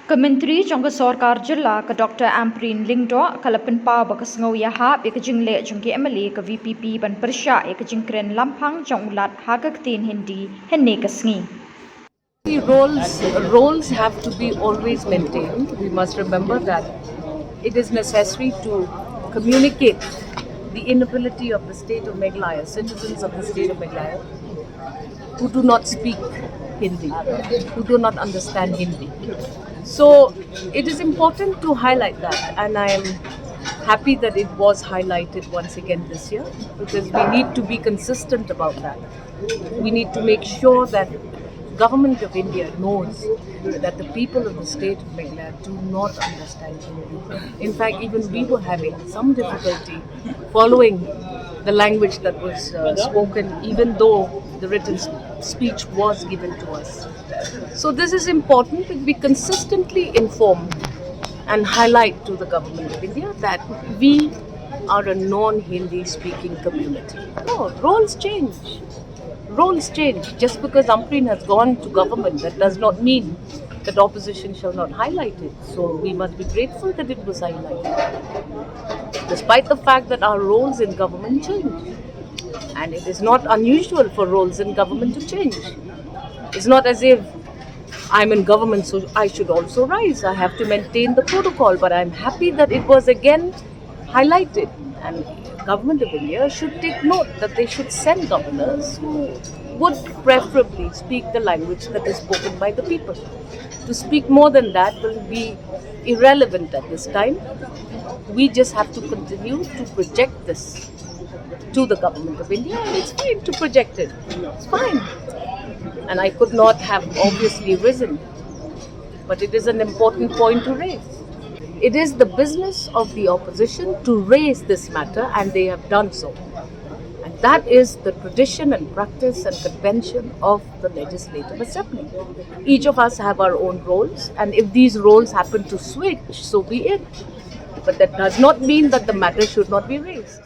Myntri jong sorkar Jylla ka Dr. Ampareen Lyngdohka ka pynpaw ka Sngewiahap ka Jingleh jong MLA Ka VPP ban pyrshah ka jingkren Lamphang jong ulat haga Ktien Hindi hynne ka sngi. Roles have to be always maintained. We must remember that it is necessary to communicate the inability of the state of Meghalaya, citizens of the state of Meghalaya, who do not speak Hindi, who do not understand Hindi. So it is important to highlight that, and I am happy that it was highlighted once again this year, because we need to be consistent about that. We need to make sure that Government of India knows that the people of the state of Meghalaya do not understand Hindi. In fact, even we were having some difficulty following the language that was spoken, even though the written speech was given to us. So this is important that we consistently inform and highlight to the Government of India that we are a non-Hindi speaking community. No, roles change. Roles change. Just because Ampareen has gone to government, that does not mean that opposition shall not highlight it. So we must be grateful that it was highlighted, despite the fact that our roles in government change. And it is not unusual for roles in government to change. It's not as if I'm in government, so I should also rise. I have to maintain the protocol, but I'm happy that it was again highlighted. And Government of India should take note that they should send governors who would preferably speak the language that is spoken by the people. To speak more than that will be irrelevant at this time. We just have to continue to project this to the Government of India, and it's fine to project it. It's fine. And I could not have obviously risen, but it is an important point to raise. It is the business of the opposition to raise this matter, and they have done so. And that is the tradition and practice and convention of the Legislative Assembly. Each of us have our own roles, and if these roles happen to switch, so be it. But that does not mean that the matter should not be raised.